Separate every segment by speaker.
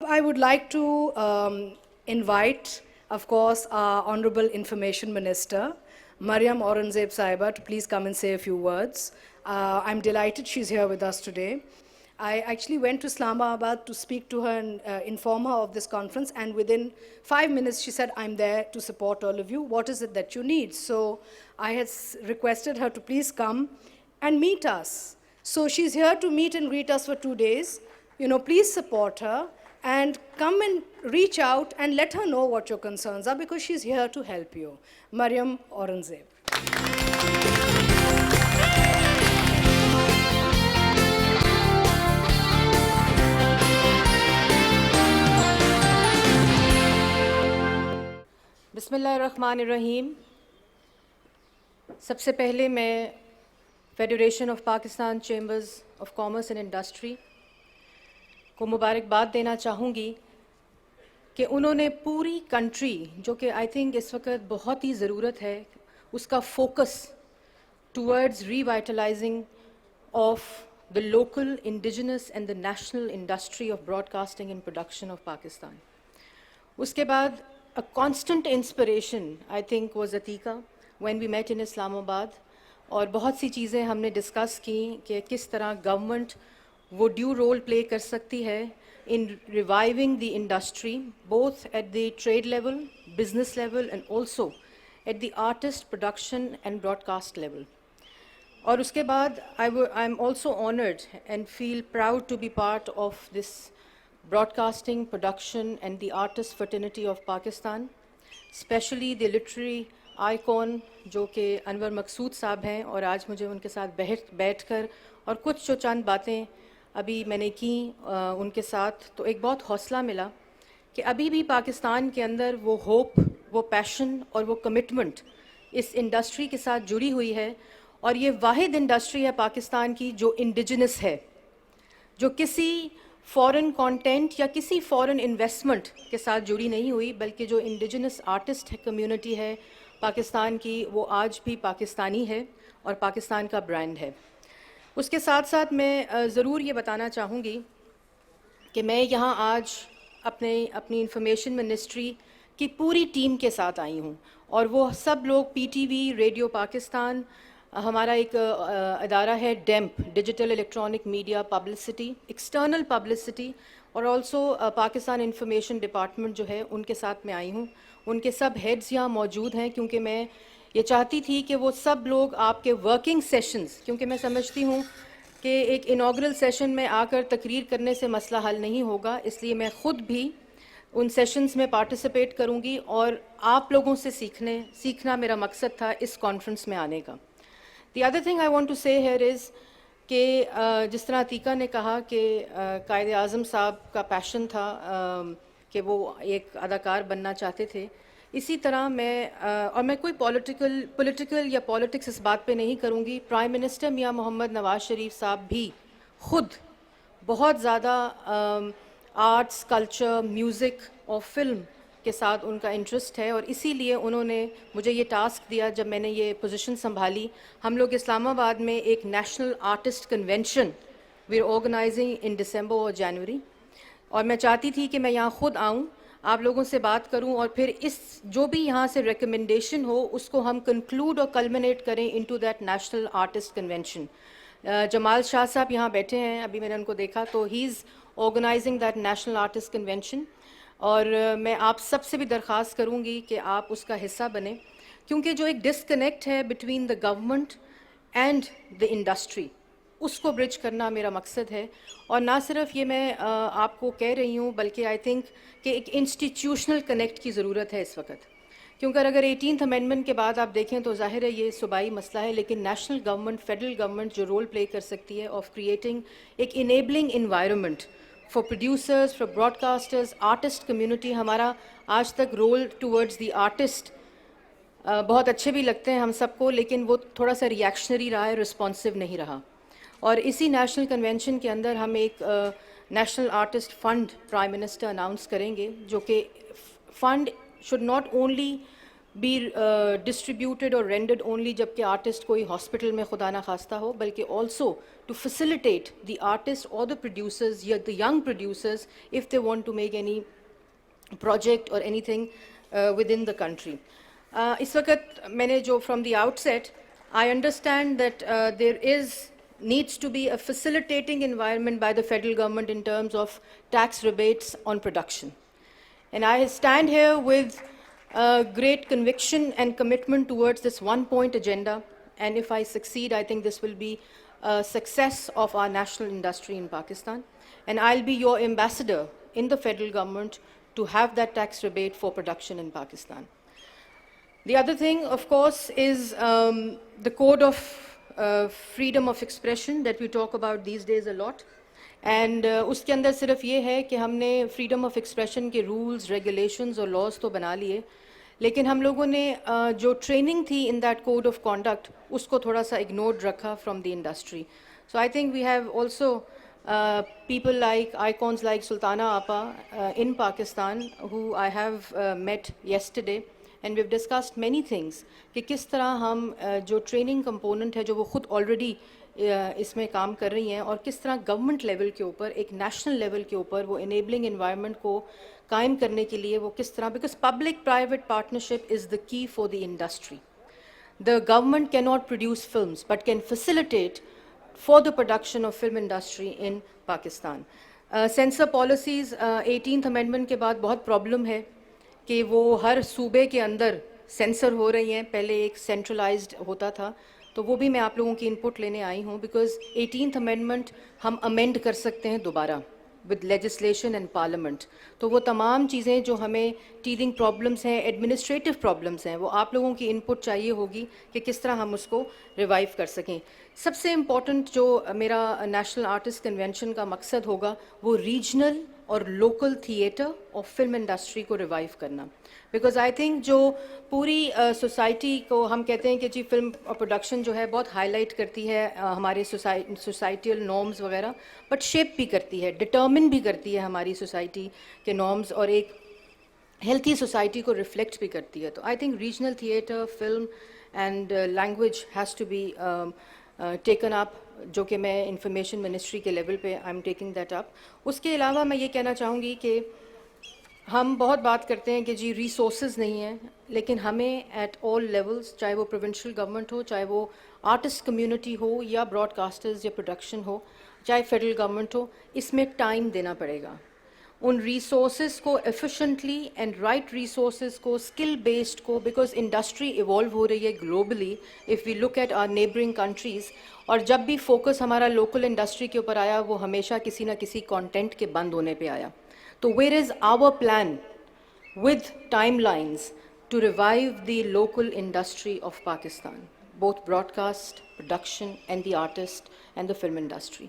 Speaker 1: I would like to invite, of course, our Honorable Information Minister, Maryam Aurangzeb Sahiba, to please come and say a few words. I'm delighted she's here with us today. I actually went to Islamabad to speak to her and inform her of this conference, and within 5 minutes she said, I'm there to support all of you. What is it that you need? So I had requested her to please come and meet us. So she's here to meet and greet us for 2 days. Please support her and come and reach out and let her know what your concerns are, because she's here to help you. Maryam Aurangzeb.
Speaker 2: بسم اللہ الرحمن الرحیم. سب سے پہلے میں federation of Pakistan chambers of commerce and industry کو مبارکباد دینا چاہوں گی کہ انہوں نے پوری کنٹری، جو کہ آئی تھنک اس وقت بہت ہی ضرورت ہے، اس کا focus towards revitalizing of the local indigenous and the national industry of broadcasting and production of Pakistan. اس کے بعد a constant inspiration I think was Atika when we met in Islamabad, اور بہت سی چیزیں ہم نے ڈسکس کی کہ کس طرح گورنمنٹ وہ ڈیو رول پلے کر سکتی ہے in reviving the industry both at the trade level, business level and also at the artist production and broadcast level. اور اس کے بعد I'm also honored and feel proud to be part of this broadcasting, production and the artist fraternity of Pakistan, especially the literary icon جو کہ انور مقصود صاحب ہیں. اور آج مجھے ان کے ساتھ بیٹھ کر اور کچھ جو چند باتیں ابھی میں نے کی ان کے ساتھ، تو ایک بہت حوصلہ ملا کہ ابھی بھی پاکستان کے اندر وہ ہوپ، وہ پیشن اور وہ کمٹمنٹ اس انڈسٹری کے ساتھ جڑی ہوئی ہے. اور یہ واحد انڈسٹری ہے پاکستان کی جو انڈیجنس ہے، جو کسی فورن کانٹینٹ یا کسی فورن انویسٹمنٹ کے ساتھ جڑی نہیں ہوئی، بلکہ جو انڈیجنس آرٹسٹ کمیونٹی ہے پاکستان کی، وہ آج بھی پاکستانی ہے اور پاکستان کا برانڈ ہے. اس کے ساتھ ساتھ میں ضرور یہ بتانا چاہوں گی کہ میں یہاں آج اپنی انفارمیشن منسٹری کی پوری ٹیم کے ساتھ آئی ہوں، اور وہ سب لوگ P T V, radio Pakistan, ہمارا ایک ادارہ ہے damp, digital electronic media publicity, external publicity, اور آلسو پاکستان انفارمیشن ڈپارٹمنٹ جو ہے، ان کے ساتھ میں آئی ہوں. ان کے سب ہیڈز یہاں موجود ہیں، کیونکہ میں یہ چاہتی تھی کہ وہ سب لوگ آپ کے ورکنگ سیشنز، کیونکہ میں سمجھتی ہوں کہ ایک انوگرل سیشن میں آ کر تقریر کرنے سے مسئلہ حل نہیں ہوگا، اس لیے میں خود بھی ان سیشنز میں پارٹیسپیٹ کروں گی، اور آپ لوگوں سے سیکھنا میرا مقصد تھا اس کانفرنس میں آنے کا. The other thing I want to say here is کہ جس طرح عتیقہ نے کہا کہ قائد اعظم صاحب کا پیشن تھا کہ وہ ایک اداکار بننا چاہتے تھے، اسی طرح میں کوئی پولیٹیکل یا پالیٹکس اس بات پہ نہیں کروں گی. پرائم منسٹر میاں محمد نواز شریف صاحب بھی خود بہت زیادہ آرٹس، کلچر، میوزک اور فلم کے ساتھ ان کا انٹرسٹ ہے، اور اسی لیے انہوں نے مجھے یہ ٹاسک دیا جب میں نے یہ پوزیشن سنبھالی. ہم لوگ اسلام آباد میں ایک national artist convention we are organizing in December اور جنوری، اور میں چاہتی تھی کہ میں یہاں خود آؤں، آپ لوگوں سے بات کروں، اور پھر اس جو بھی یہاں سے ریکمنڈیشن ہو اس کو ہم کنکلوڈ اور کلمنیٹ کریں into that national artist convention. Jamal Shah صاحب یہاں بیٹھے ہیں، ابھی میں نے ان کو دیکھا، تو he is organizing that national artist convention. اور میں آپ سب سے بھی درخواست کروں گی کہ آپ اس کا حصہ بنیں، کیونکہ جو ایک ڈسکنیکٹ ہے between the government and the industry, اس کو برج کرنا میرا مقصد ہے. اور نہ صرف یہ میں آپ کو کہہ رہی ہوں، بلکہ آئی تھنک کہ ایک انسٹیٹیوشنل کنیکٹ کی ضرورت ہے اس وقت، کیونکہ اگر 18th امینڈمنٹ کے بعد آپ دیکھیں تو ظاہر ہے یہ صوبائی مسئلہ ہے، لیکن نیشنل گورنمنٹ، فیڈرل گورنمنٹ جو رول پلے کر سکتی ہے آف کریٹنگ ایک enabling environment for producers, for broadcasters, artist community. ہمارا آج تک رول ٹورڈز دی آرٹسٹ بہت اچھے بھی لگتے ہیں ہم سب کو، لیکن وہ تھوڑا سا ریئیکشنری رہا ہے، رسپانسو نہیں رہا. اور اسی نیشنل کنونشن کے اندر ہم ایک national artist fund prime minister announce کریں گے، جو کہ fund should not only be distributed or rendered only جب کہ آرٹسٹ کوئی ہاسپٹل میں خدا نخواستہ ہو, بلکہ also to facilitate the artists or the producers, the young producers, if they want to make any project or anything within the country. اس وقت میں نے جو from the outset, I understand that there needs to be a facilitating environment by the federal government in terms of tax rebates on production. And I stand here with great conviction and commitment towards this one-point agenda. And if I succeed, I think this will be a success of our national industry in Pakistan. And I'll be your ambassador in the federal government to have that tax rebate for production in Pakistan. The other thing, of course, is the code of freedom of expression that we talk about these days a lot. And اس کے اندر صرف یہ ہے کہ ہم نے freedom of expression کے رولز, ریگولیشنز اور لاز تو بنا لیے, لیکن ہم لوگوں نے جو ٹریننگ تھی in that code of conduct اس کو تھوڑا سا اگنورڈ رکھا from the industry. So I think we have also people like icons like Sultana آپا in Pakistan who I have met yesterday, and we've discussed many things کہ کس طرح ہم جو ٹریننگ کمپوننٹ ہے جو وہ خود آلریڈی اس میں کام کر رہی ہیں, اور کس طرح گورنمنٹ لیول کے اوپر, ایک نیشنل لیول کے اوپر وہ انیبلنگ انوائرمنٹ کو قائم کرنے کے لیے وہ کس طرح, because public private partnership is the key for the industry. The government cannot produce films but can facilitate for the production of film industry in Pakistan. Censor policies 18th amendment کے بعد بہت پرابلم ہے کہ وہ ہر صوبے کے اندر sensor ہو رہی ہیں. پہلے ایک سینٹرلائزڈ ہوتا تھا, تو وہ بھی میں آپ لوگوں کی انپٹ لینے آئی ہوں, بیکاز 18th امینڈمنٹ ہم امینڈ کر سکتے ہیں دوبارہ ود لیجسلیشن اینڈ پارلیمنٹ. تو وہ تمام چیزیں جو ہمیں ٹیدنگ پرابلمس ہیں, ایڈمنسٹریٹو پرابلمس ہیں, وہ آپ لوگوں کی انپٹ چاہیے ہوگی کہ کس طرح ہم اس کو ریوائیو کر سکیں. سب سے امپورٹنٹ جو میرا نیشنل آرٹسٹ کنونشن کا مقصد ہوگا وہ ریجنل اور لوکل تھیٹر اور فلم انڈسٹری کو ریوائیو کرنا, بیکاز آئی تھنک جو پوری سوسائٹی کو ہم کہتے ہیں کہ جی فلم پروڈکشن جو ہے بہت ہائی لائٹ کرتی ہے ہمارے سوسائٹیل نارمز وغیرہ, بٹ شیپ بھی کرتی ہے, ڈٹرمن بھی کرتی ہے ہماری سوسائٹی کے نارمز, اور ایک ہیلتھی سوسائٹی کو ریفلیکٹ بھی کرتی ہے. تو I think regional theatre, film and language has to be taken up, جو کہ میں انفارمیشن منسٹری کے لیول پہ I am taking that up. اس کے علاوہ میں یہ کہنا چاہوں گی کہ ہم بہت بات کرتے ہیں کہ جی ریسورسز نہیں ہیں, لیکن ہمیں ایٹ آل لیولز, چاہے وہ پروونشل گورنمنٹ ہو, چاہے وہ آرٹسٹ کمیونٹی ہو, یا براڈ کاسٹرز یا پروڈکشن ہو, چاہے فیڈرل گورنمنٹ ہو, اس میں ٹائم دینا پڑے گا. ان ریسورسز کو ایفیشینٹلی اینڈ رائٹ ریسورسز کو, اسکل بیسڈ کو, بیکاز انڈسٹری ایوالو ہو رہی ہے globally if we look at our neighbouring countries. اور جب بھی فوکس ہمارا لوکل انڈسٹری کے اوپر آیا وہ ہمیشہ کسی نہ کسی کانٹینٹ کے بند ہونے پہ آیا. تو where is our plan with timelines to revive the local industry of Pakistan, both broadcast, production and the artist and the film industry.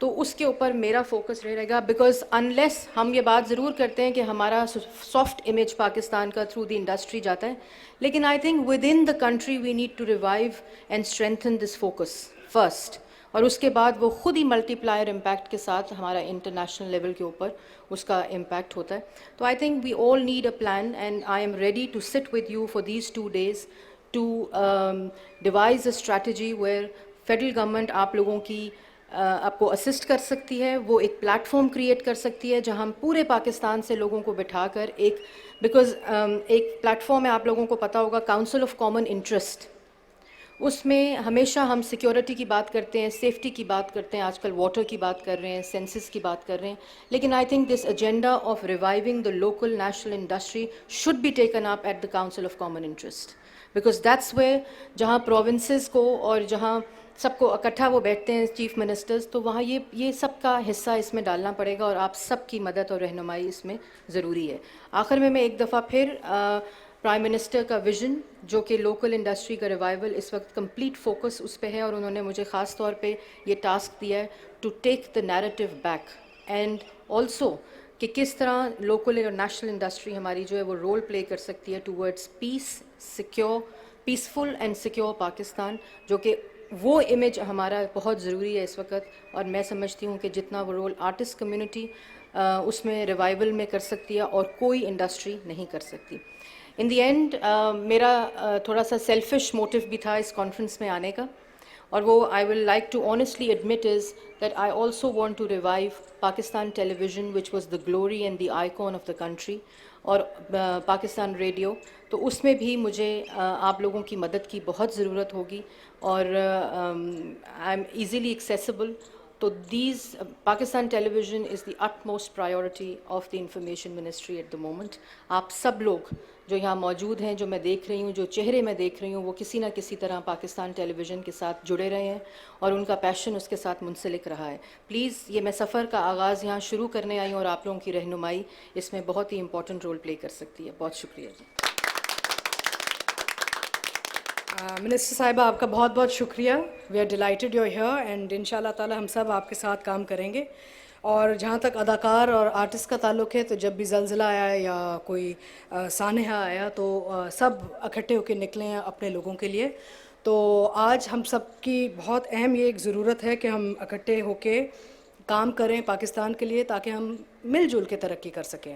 Speaker 2: تو اس کے اوپر میرا فوکس رہے گا, بیکاز انلیس ہم یہ بات ضرور کرتے ہیں کہ ہمارا سافٹ امیج پاکستان کا تھرو دی انڈسٹری جاتا ہے, لیکن I think within the country we need to revive and strengthen this focus first, اور اس کے بعد وہ خود ہی ملٹی پلائر امپیکٹ کے ساتھ ہمارا انٹرنیشنل لیول کے اوپر اس کا امپیکٹ ہوتا ہے. تو I think we all need a plan, and I am ready to sit with you for these 2 days to devise a strategy where federal government آپ لوگوں کی آپ کو اسسٹ کر سکتی ہے, وہ ایک پلیٹ فارم کریٹ کر سکتی ہے جہاں ہم پورے پاکستان سے لوگوں کو بٹھا کر ایک, بیکاز ایک پلیٹ فارم ہے, آپ لوگوں کو پتہ ہوگا, کاؤنسل آف کامن انٹرسٹ, اس میں ہمیشہ ہم سیکیورٹی کی بات کرتے ہیں, سیفٹی کی بات کرتے ہیں, آج کل واٹر کی بات کر رہے ہیں, سینسس کی بات کر رہے ہیں, لیکن I think this agenda of reviving the local national industry should be taken up at the council of common interest, because that's way جہاں پروونسز کو اور جہاں سب کو اکٹھا وہ بیٹھتے ہیں چیف منسٹرز, تو وہاں یہ سب کا حصہ اس میں ڈالنا پڑے گا, اور آپ سب کی مدد اور رہنمائی اس میں ضروری ہے. آخر میں ایک دفعہ پھر پرائم منسٹر کا ویژن جو کہ لوکل انڈسٹری کا ریوائول, اس وقت کمپلیٹ فوکس اس پہ ہے, اور انہوں نے مجھے خاص طور پہ یہ ٹاسک دیا ہے to take the narrative back, and also کہ کس طرح لوکل اور نیشنل انڈسٹری ہماری جو ہے وہ رول پلے کر سکتی ہے towards peaceful and secure Pakistan, جو کہ وہ امیج ہمارا بہت ضروری ہے اس وقت. اور میں سمجھتی ہوں کہ جتنا وہ رول آرٹسٹ کمیونٹی اس میں ریوائول میں کر سکتی ہے اور کوئی انڈسٹری نہیں کر سکتی. ان دی اینڈ میرا تھوڑا سا سیلفش موٹیو بھی تھا اس کانفرنس میں آنے کا, اور وہ I will like to honestly admit is that I also want to revive Pakistan television which was the glory and the icon of the country, اور پاکستان ریڈیو, تو اس میں بھی مجھے آپ لوگوں کی مدد کی بہت ضرورت ہوگی, اور آئی ایم ایزیلی ایکسیسیبل. تو Pakistan television is the utmost priority of the information ministry at the moment. آپ سب لوگ جو یہاں موجود ہیں, جو میں دیکھ رہی ہوں, جو چہرے میں دیکھ رہی ہوں, وہ کسی نہ کسی طرح پاکستان ٹیلی ویژن کے ساتھ جڑے رہے ہیں اور ان کا پیشن اس کے ساتھ منسلک رہا ہے. پلیز, یہ میں سفر کا آغاز یہاں شروع کرنے آئی ہوں, اور آپ لوگوں کی رہنمائی اس میں بہت ہی امپورٹنٹ رول پلے کر سکتی ہے. بہت شکریہ جی.
Speaker 1: منسٹر صاحبہ, آپ کا بہت بہت شکریہ. We are delighted you are here, and ان شاء اللہ تعالیٰ ہم سب آپ کے ساتھ کام کریں گے. اور جہاں تک اداکار اور آرٹسٹ کا تعلق ہے, تو جب بھی زلزلہ آیا یا کوئی سانحہ آیا تو سب اکٹھے ہو کے نکلے ہیں اپنے لوگوں کے لیے. تو آج ہم سب کی بہت اہم یہ ایک ضرورت ہے کہ ہم اکٹھے ہو کے کام کریں پاکستان کے لیے, تاکہ ہم مل جل کے ترقی کر سکیں.